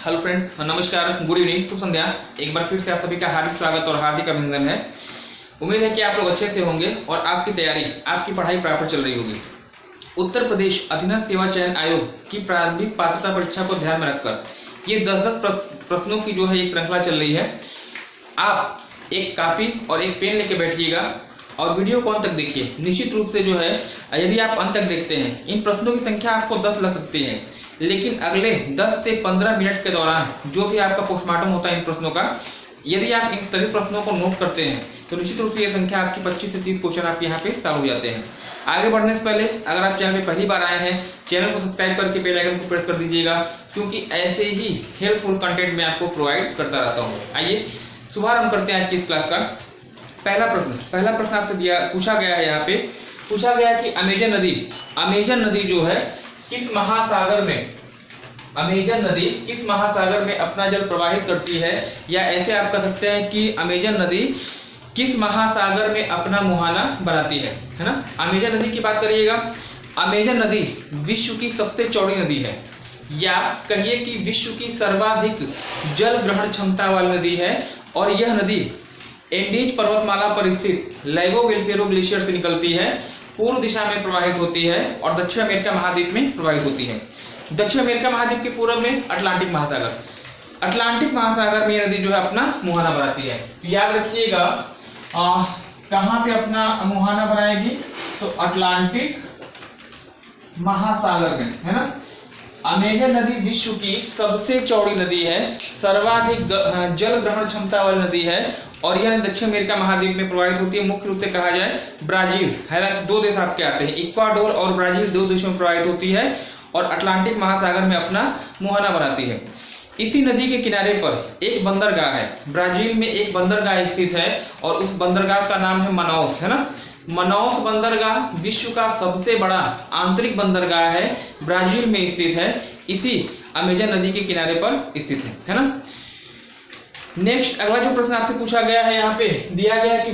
Hello friends, नमस्कार, good evening, शुभ संध्या। एक बार फिर से आप सभी का हार्दिक स्वागत और हार्दिक अभिनंदन है। उम्मीद है कि आप लोग अच्छे से होंगे और आपकी तैयारी, आपकी पढ़ाई प्रॉपर चल रही होगी। उत्तर प्रदेश अधीनस्थ सेवा चयन आयोग की प्रारंभिक पात्रता परीक्षा को ध्यान में रखकर ये 10-10 प्रश्नों की जो है एक श्रृंखला चल रही है। आप एक कॉपी और एक पेन लेके बैठिएगा और वीडियो को अंत तक देखिए। निश्चित रूप से जो है यदि आप अंत तक देखते हैं, इन प्रश्नों की संख्या आपको 10 लग सकती है, लेकिन अगले 10 से 15 मिनट के दौरान जो भी आपका पोस्टमार्टम होता है इन प्रश्नों का, यदि आप इन सभी प्रश्नों को नोट करते हैं तो निश्चित रूप से ये संख्या आपकी 25 से 30 क्वेश्चन आपके यहाँ पे सॉल्व हो जाते हैं। आगे बढ़ने से पहले अगर आप चैनल पे पहली बार आए हैं, चैनल को सब्सक्राइब करके बेल आइकन को प्रेस कर दीजिएगा, क्योंकि ऐसे ही हेल्पफुल कंटेंट मैं आपको प्रोवाइड करता रहता हूँ। आइए शुभारंभ करते हैं आज की इस क्लास का। पहला प्रश्न आपसे पूछा गया है। यहाँ पे पूछा गया कि अमेजन नदी जो है किस महासागर में अपना जल प्रवाहित करती है, या ऐसे आप कह सकते हैं कि अमेजन नदी किस महासागर में अपना मुहाना बनाती है ना। अमेजन नदी की बात करिएगा, अमेजन नदी विश्व की सबसे चौड़ी नदी है, या कहिए कि विश्व की सर्वाधिक जल ग्रहण क्षमता वाली नदी है। और यह नदी एंडीज पर्वतमाला पर स्थित लैगो वेल्फेरो ग्लेशियर से निकलती है, पूर्व दिशा में प्रवाहित होती है और दक्षिण अमेरिका महाद्वीप में प्रवाहित होती है। दक्षिण अमेरिका महाद्वीप के पूर्व में अटलांटिक महासागर में यह नदी जो है अपना मुहाना बनाती है। याद रखिएगा कहाँ पे अपना मुहाना बनाएगी, तो अटलांटिक महासागर में, है ना। अमेजन नदी विश्व की सबसे चौड़ी नदी है, सर्वाधिक जल ग्रहण क्षमता वाली नदी है, और यह दक्षिण अमेरिका महाद्वीप में प्रवाहित होती है। मुख्य रूप से कहा जाए ब्राजील, हालांकि दो देश आपके आते हैं, इक्वाडोर और ब्राजील, दो देशों में प्रवाहित होती है और अटलांटिक महासागर में अपना मुहाना बनाती है। इसी नदी के किनारे पर एक बंदरगाह है, ब्राजील में एक बंदरगाह स्थित है और उस बंदरगाह का नाम है मनाउस, है ना। मनाउस बंदरगाह विश्व का सबसे बड़ा आंतरिक बंदरगाह है, ब्राजील में स्थित है, इसी अमेजन नदी के किनारे पर स्थित है ना। नेक्स्ट अगला जो प्रश्न आपसे पूछा गया है, यहाँ पे दिया गया है कि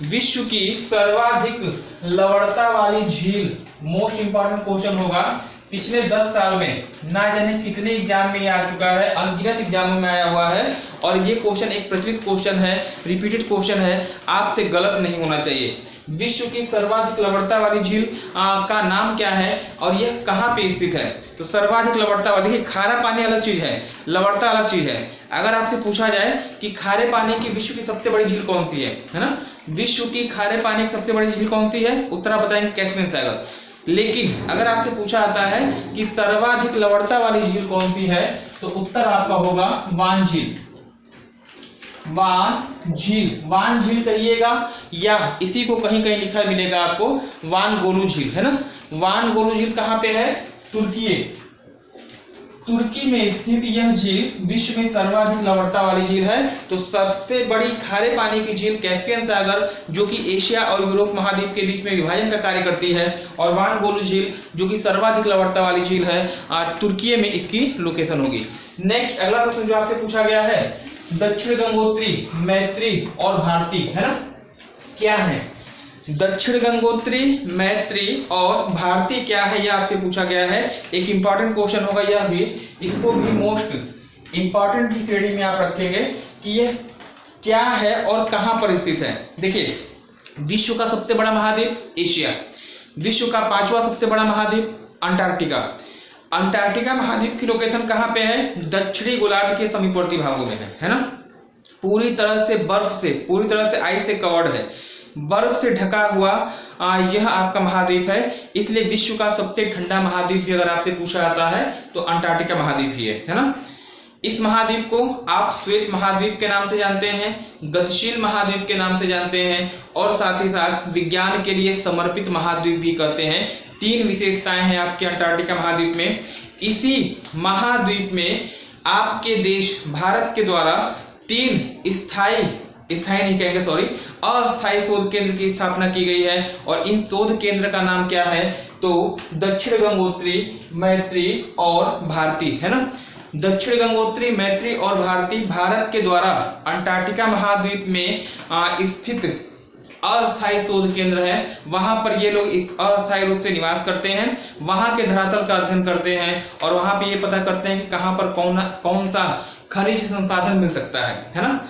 विश्व की सर्वाधिक लवणता वाली झील, मोस्ट इंपॉर्टेंट क्वेश्चन होगा। पिछले 10 साल में ना जाने कितने एग्जाम में ये आ चुका है, अनगिनत एग्जामों में आया हुआ है, और ये क्वेश्चन एक प्रचलित क्वेश्चन है, रिपीटेड क्वेश्चन है, आपसे गलत नहीं होना चाहिए। विश्व की सर्वाधिक लवणता वाली झील का नाम क्या है और यह कहाँ पे स्थित है? तो सर्वाधिक लवणता वाली, देखिए खारा पानी अलग चीज है, लवणता अलग चीज है। अगर आपसे पूछा जाए कि खारे पानी की विश्व की सबसे बड़ी झील कौन सी है ना, विश्व की खारे पानी की सबसे बड़ी झील कौन सी है, उत्तर आप बताएंगे कैस्पियन सागर। लेकिन अगर आपसे पूछा जाता है कि सर्वाधिक लवणता वाली झील कौन सी है, तो उत्तर आपका होगा वान झील कहिएगा, या इसी को कहीं कहीं लिखा मिलेगा आपको वान गोलू झील, है ना। वान गोलू झील कहाँ पे है? तुर्की में स्थित यह झील विश्व में सर्वाधिक लवणता वाली झील है। तो सबसे बड़ी खारे पानी की झील कैस्पियन सागर, जो कि एशिया और यूरोप महाद्वीप के बीच में विभाजन का कार्य करती है, और वान गोलू झील जो कि सर्वाधिक लवणता वाली झील है, तुर्की में इसकी लोकेशन होगी। नेक्स्ट अगला प्रश्न जो आपसे पूछा गया है, दक्षिण गंगोत्री, मैत्री और भारती, है ना, क्या है? दक्षिण गंगोत्री, मैत्री और भारती क्या है, यह आपसे पूछा गया है। एक इंपॉर्टेंट क्वेश्चन होगा यह भी, इसको भी मोस्ट इंपॉर्टेंट की श्रेणी में आप रखेंगे कि यह क्या है और कहां पर स्थित है। देखिए, विश्व का सबसे बड़ा महाद्वीप एशिया, विश्व का 5वां सबसे बड़ा महाद्वीप अंटार्कटिका महाद्वीप की लोकेशन कहां पे है? दक्षिणी गोलार्ध के समीपवर्ती भागों में है ना। पूरी तरह से आइस से कवर्ड है, बर्फ से ढका हुआ यह आपका महाद्वीप है। इसलिए विश्व का सबसे ठंडा महाद्वीप भी अगर आपसे पूछा जाता है तो अंटार्कटिका महाद्वीप ही है ना। इस महाद्वीप को आप श्वेत महाद्वीप के नाम से जानते हैं, गतिशील महाद्वीप के नाम से जानते हैं, और साथ ही साथ विज्ञान के लिए समर्पित महाद्वीप भी कहते हैं। 3 विशेषताएं हैं आपके अंटार्कटिका महाद्वीप में। इसी महाद्वीप में आपके देश भारत के द्वारा 3 अस्थायी शोध केंद्र की स्थापना की गई है, और इन शोध केंद्र का नाम क्या है? तो दक्षिण गंगोत्री, मैत्री और भारती, है ना। दक्षिण गंगोत्री, मैत्री और भारती भारत के द्वारा अंटार्कटिका महाद्वीप में स्थित अस्थायी शोध केंद्र है, वहां पर ये लोग इस अस्थायी रूप से निवास करते हैं, वहां के धरातल का अध्ययन करते हैं और वहां पे ये पता करते हैं कि कहां पर कौन सा खनिज संसाधन मिल सकता है ना।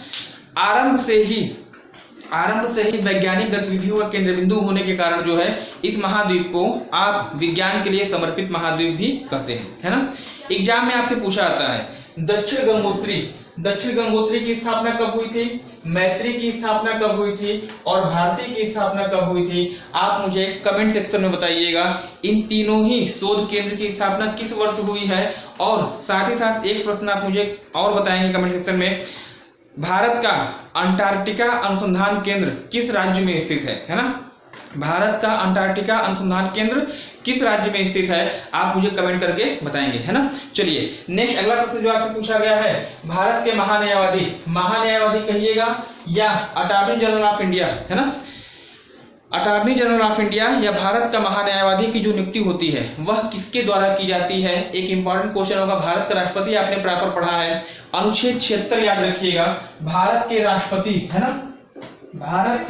आरंभ से ही वैज्ञानिक गतिविधियों का केंद्र बिंदु होने के कारण जो है इस महाद्वीप को आप विज्ञान के लिए समर्पित महाद्वीप भी कहते हैं, है ना। एग्जाम में आपसे पूछा आता है दक्षिण गंगोत्री की स्थापना कब हुई थी, मैत्री की स्थापना कब हुई थी और भारती की स्थापना कब हुई थी। आप मुझे कमेंट सेक्शन में बताइएगा इन तीनों ही शोध केंद्र की स्थापना किस वर्ष हुई है। और साथ ही साथ एक प्रश्न आप मुझे और बताएंगे कमेंट सेक्शन में, भारत का अंटार्कटिका अनुसंधान केंद्र किस राज्य में स्थित है ना। भारत का अंटार्कटिका अनुसंधान केंद्र किस राज्य में स्थित है, आप मुझे कमेंट करके बताएंगे, है ना। चलिए नेक्स्ट अगला प्रश्न जो आपसे पूछा गया है, भारत के महान्यायवादी कहिएगा या अटॉर्नी जनरल ऑफ इंडिया, है ना। अटॉर्नी जनरल ऑफ इंडिया या भारत का महान्यायवादी की जो नियुक्ति होती है वह किसके द्वारा की जाती है। एक इंपॉर्टेंट क्वेश्चन होगा, भारत का राष्ट्रपति आपने प्रॉपर पढ़ा है, अनुच्छेद 76 याद रखिएगा, भारत के राष्ट्रपति, है ना, भारत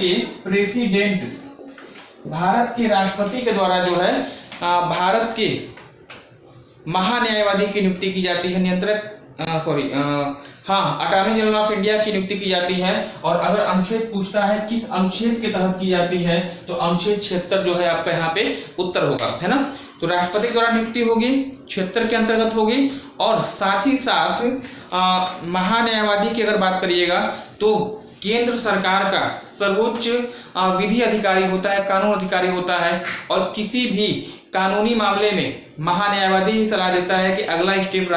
के राष्ट्रपति के द्वारा जो है भारत के महान्यायवादी की नियुक्ति की जाती है, अटॉर्नी जनरल ऑफ इंडिया की नियुक्ति की जाती है। और अगर अनुच्छेद पूछता है किस अनुच्छेद के तहत की जाती है तो अनुच्छेद 76 जो है आपका यहाँ पे उत्तर होगा, है ना। तो राष्ट्रपति के द्वारा नियुक्ति होगी, 76 के अंतर्गत होगी। और साथ ही साथ महान्यायवादी की अगर बात करिएगा तो केंद्र सरकार का सर्वोच्च विधि अधिकारी होता है, कानून अधिकारी होता है और किसी भी कानूनी मामले में महान्यायवादी ही सलाह देता है कि अगला स्टेप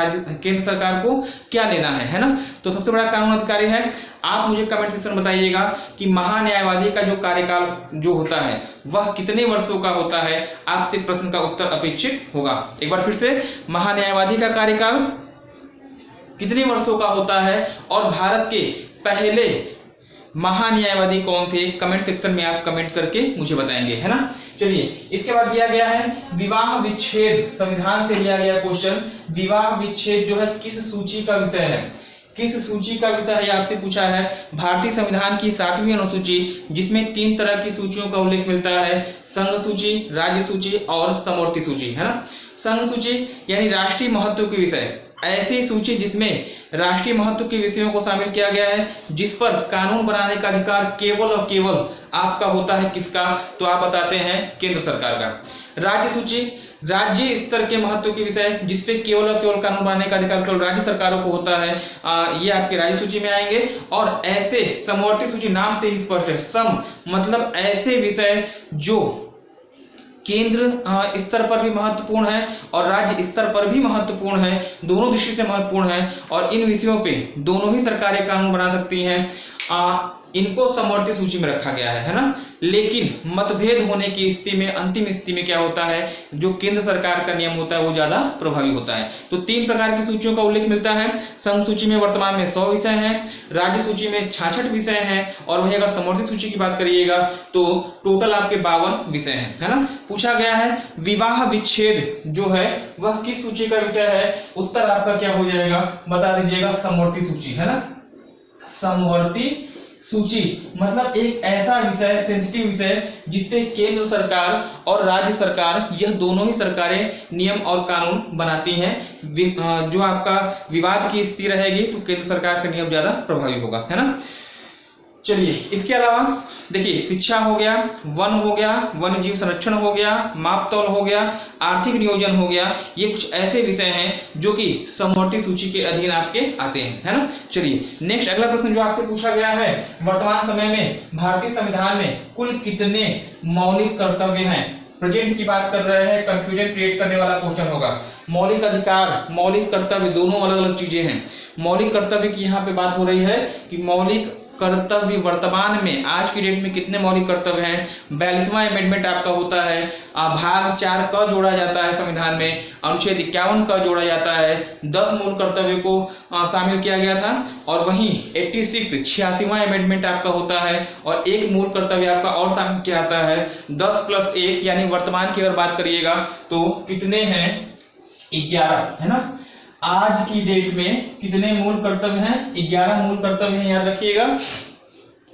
केंद्र सरकार को क्या लेना है ना। तो सबसे बड़ा कानून अधिकारी है। आप मुझे कमेंट सेक्शन में बताइएगा कि महान्यायवादी का जो कार्यकाल जो होता है वह कितने वर्षों का होता है, आपसे प्रश्न का उत्तर अपेक्षित होगा। एक बार फिर से, महान्यायवादी का कार्यकाल कितने वर्षों का होता है और भारत के पहले महान्यायवादी कौन थे, कमेंट सेक्शन में आप कमेंट करके मुझे बताएंगे, है ना। चलिए इसके बाद दिया गया है विवाह विच्छेद, संविधान से लिया गया क्वेश्चन। विवाह विच्छेद जो है किस सूची का विषय है, किस सूची का विषय है आपसे पूछा है। भारतीय संविधान की 7वीं अनुसूची जिसमें 3 तरह की सूचियों का उल्लेख मिलता है, संघ सूची, राज्य सूची और समवर्ती सूची, है ना। संघ सूची यानी राष्ट्रीय महत्व के विषय, ऐसी सूची जिसमें राष्ट्रीय महत्व के विषयों को शामिल किया गया है, जिस पर कानून बनाने का अधिकार केवल और केवल आपका होता है, किसका, तो आप बताते हैं केंद्र सरकार का। राज्य सूची राज्य स्तर के महत्व के विषय जिसपे केवल और केवल कानून बनाने का अधिकार केवल राज्य सरकारों को होता है, ये आपके राज्य सूची में आएंगे। और ऐसे समवर्ती सूची नाम से ही स्पष्ट है, सम मतलब ऐसे विषय जो केंद्र स्तर पर भी महत्वपूर्ण है और राज्य स्तर पर भी महत्वपूर्ण है, दोनों दृष्टि से महत्वपूर्ण है और इन विषयों पे दोनों ही सरकारें कानून बना सकती हैं, इनको समवर्ती सूची में रखा गया है ना। लेकिन मतभेद होने की स्थिति में, अंतिम स्थिति में क्या होता है, जो केंद्र सरकार का नियम होता है वो ज्यादा प्रभावी होता है। तो 3 प्रकार की सूचियों का उल्लेख मिलता है। संघ सूची में वर्तमान में 100 विषय हैं, राज्य सूची में 66 विषय हैं और वही अगर समवर्ती सूची की बात करिएगा तो टोटल आपके 52 विषय हैं, है ना। पूछा गया है विवाह विच्छेद जो है वह किस सूची का विषय है, उत्तर आपका क्या हो जाएगा बता दीजिएगा, समवर्ती सूची, है ना। समवर्ती सूची मतलब एक ऐसा विषय, सेंसिटिव विषय जिसपे केंद्र सरकार और राज्य सरकार यह दोनों ही सरकारें नियम और कानून बनाती हैं। जो आपका विवाद की स्थिति रहेगी तो केंद्र सरकार का नियम ज्यादा प्रभावी होगा, है ना। चलिए इसके अलावा देखिए शिक्षा हो गया, वन हो गया, वन्य जीव संरक्षण हो गया, मापतौल हो गया, आर्थिक नियोजन हो गया, ये कुछ ऐसे विषय हैं जो कि समवर्ती सूची के अधीन आपके आते हैं, है ना। चलिए नेक्स्ट अगला प्रश्न जो आपसे पूछा गया है, वर्तमान समय में भारतीय संविधान में कुल कितने मौलिक कर्तव्य हैं। प्रेजेंट की बात कर रहे हैं, कंफ्यूजन क्रिएट करने वाला क्वेश्चन होगा। मौलिक अधिकार, मौलिक कर्तव्य दोनों अलग अलग चीजें हैं। मौलिक कर्तव्य की यहाँ पे बात हो रही है कि मौलिक कर्तव्य वर्तमान में आज की डेट में कितने मौलिक कर्तव्य हैं। 42वां अमेंडमेंट आपका होता है, भाग 4 क जोड़ा जाता है संविधान में, अनुच्छेद 51 क जोड़ा जाता है, 10 मूल कर्तव्य को शामिल किया गया था। और वहीं 86वां अमेंडमेंट आपका होता है और एक मूल कर्तव्य आपका और शामिल किया जाता है, 10 + 1 यानी वर्तमान की अगर बात करिएगा तो कितने हैं, 11, है ना। आज की डेट में कितने मूल कर्तव्य हैं, 11 मूल कर्तव्य हैं, याद रखिएगा।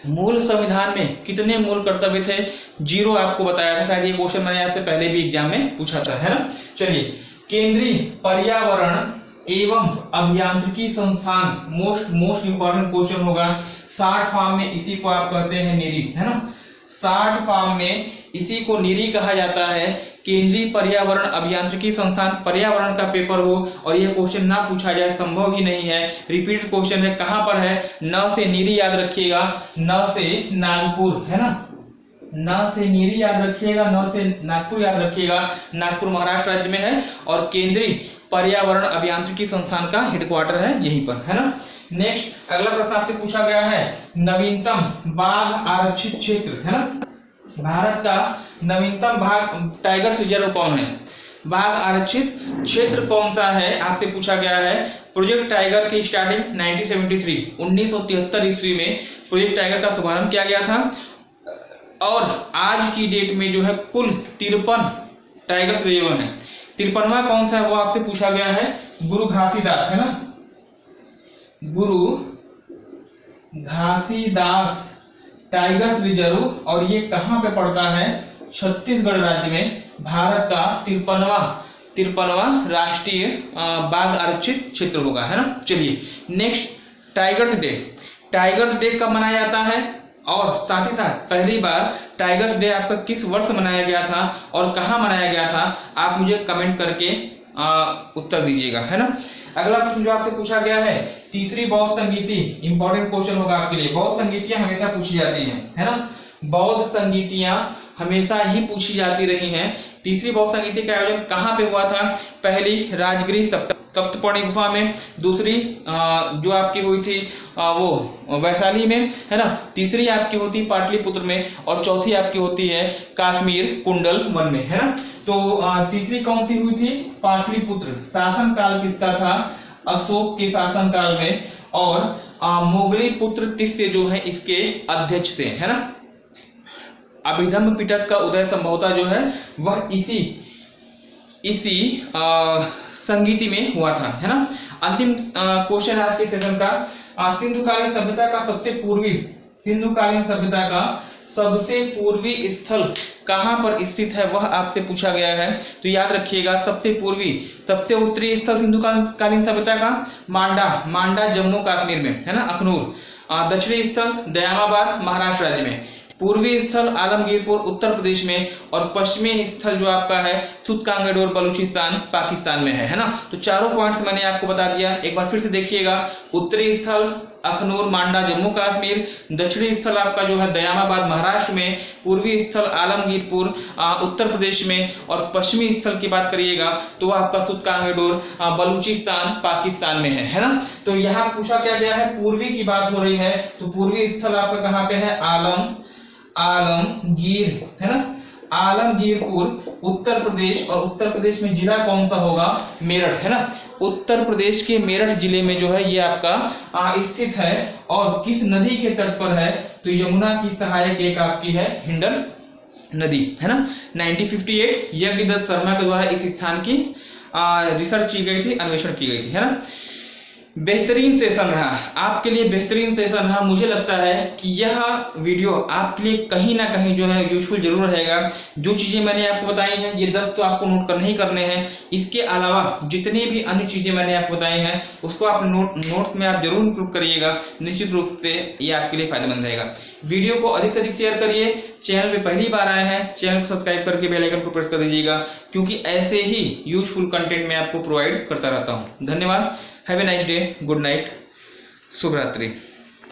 मूल संविधान में कितने मूल कर्तव्य थे? 0 आपको बताया था। शायद ये क्वेश्चन मैंने आपसे पहले भी एग्जाम में पूछा था, है ना। चलिए, केंद्रीय पर्यावरण एवं अभियांत्रिकी संस्थान, मोस्ट इंपॉर्टेंट क्वेश्चन होगा। 60 फॉर्म में इसी को आप कहते हैं नीरी, है ना। 60 फॉर्म में इसी को नीरी कहा जाता है। केंद्रीय पर्यावरण अभियांत्रिकी संस्थान, पर्यावरण का पेपर हो और यह क्वेश्चन ना पूछा जाए संभव ही नहीं है। रिपीट क्वेश्चन है, कहां पर है? न से नीरी याद रखिएगा, न से नागपुर, है ना। न से नीरी याद रखिएगा, न से नागपुर याद रखिएगा। नागपुर महाराष्ट्र राज्य में है और केंद्रीय पर्यावरण अभियांत्रिकी संस्थान का हेडक्वार्टर है यहीं पर, है ना। नेक्स्ट अगला प्रश्न आपसे पूछा गया है, नवीनतम बाघ आरक्षित क्षेत्र, है ना। भारत का नवीनतम भाग टाइगर रिजर्व कौन है? बाघ आरक्षित क्षेत्र कौन सा है आपसे पूछा गया है। प्रोजेक्ट टाइगर की स्टार्टिंग 1973 ईस्वी में प्रोजेक्ट टाइगर का शुभारंभ किया गया था और आज की डेट में जो है कुल 53 टाइगर रिजर्व हैं। 53वां कौन सा है वो आपसे पूछा गया है, गुरु घासीदास, है ना। गुरु घासीदास टाइगर्स रिजर्व, और ये कहां पे पड़ता है? छत्तीसगढ़ राज्य में। भारत का 53वां राष्ट्रीय बाघ आरक्षित क्षेत्र होगा, है ना। चलिए next, tigers day. Tigers day कब मनाया जाता है और साथ ही साथ पहली बार टाइगर्स डे आपका किस वर्ष मनाया गया था और कहां मनाया गया था? आप मुझे कमेंट करके उत्तर दीजिएगा, है ना। अगला प्रश्न जो आपसे पूछा गया है, तीसरी बौद्ध संगीति, इंपॉर्टेंट क्वेश्चन होगा आपके लिए। बौद्ध संगीतियां हमेशा पूछी जाती हैं, है ना। बौद्ध संगीतियां हमेशा ही पूछी जाती रही हैं। तीसरी बौद्ध संगीति का आयोजन कहाँ पे हुआ था? पहली राजगृह सप्तपर्णी गुफा में, दूसरी जो आपकी हुई थी वो वैशाली में, है ना। तीसरी आपकी होती है पाटलिपुत्र में और चौथी आपकी होती है कश्मीर कुंडल वन में, है ना। तो तीसरी कौन सी हुई थी? पाटलिपुत्र। शासनकाल किसका था? अशोक के शासनकाल में, और मोगली पुत्र तिस्य जो है इसके अध्यक्ष थे, है ना। अभिधम्म पिटक का उदय संभवतः जो है वह इसी संगीति में हुआ था, है ना। अंतिम क्वेश्चन आज के सेशन का, सिंधुकालीन सभ्यता का सबसे पूर्वी स्थल कहां पर स्थित है वह आपसे पूछा गया है। तो याद रखिएगा, सबसे उत्तरी स्थल सिंधुकालीन सभ्यता का मांडा जम्मू कश्मीर में, है ना, अखनूर। दक्षिणी स्थल दयामाबाद महाराष्ट्र राज्य में, पूर्वी स्थल आलमगीरपुर उत्तर प्रदेश में, और पश्चिमी स्थल जो आपका है सुतकांगडोर बलूचिस्तान पाकिस्तान में है ना। तो चारों पॉइंट्स मैंने आपको बता दिया, एक बार फिर से देखिएगा। उत्तरी स्थल अखनूर मांडा जम्मू कश्मीर, दक्षिणी स्थल आपका जो है दयामाबाद महाराष्ट्र में, पूर्वी स्थल आलमगीरपुर उत्तर प्रदेश में, और पश्चिमी स्थल की बात करिएगा तो आपका सुतकांगडोर बलूचिस्तान पाकिस्तान में है ना। तो यहाँ पूछा क्या गया है, पूर्वी की बात हो रही है, तो पूर्वी स्थल आपका कहाँ पे है? आलमगीर, है ना, आलमगीरपुर उत्तर प्रदेश, और उत्तर प्रदेश में जिला कौन सा होगा? मेरठ, है ना। उत्तर प्रदेश के मेरठ जिले में जो है ये आपका स्थित है, और किस नदी के तट पर है? तो यमुना की सहायक एक आपकी है हिंडन नदी, है ना। 1958 यज्ञदत्त शर्मा के द्वारा इस स्थान की रिसर्च की गई थी, अन्वेषण की गई थी, है ना। बेहतरीन सेशन रहा आपके लिए, बेहतरीन सेशन रहा। मुझे लगता है कि यह वीडियो आपके लिए कहीं ना कहीं जो है यूजफुल जरूर रहेगा। जो चीज़ें मैंने आपको बताई हैं ये 10 तो आपको नोट करने ही करने हैं। इसके अलावा जितनी भी अन्य चीज़ें मैंने आपको बताई हैं उसको आप नोट्स में आप जरूर इंक्लूड करिएगा। निश्चित रूप से ये आपके लिए फायदेमंद रहेगा। वीडियो को अधिक से अधिक शेयर करिए। चैनल पे पहली बार आए हैं, चैनल को सब्सक्राइब करके बेल आइकन को प्रेस कर दीजिएगा, क्योंकि ऐसे ही यूजफुल कंटेंट मैं आपको प्रोवाइड करता रहता हूँ। धन्यवाद। Have a nice day, good night, शुभ रात्रि।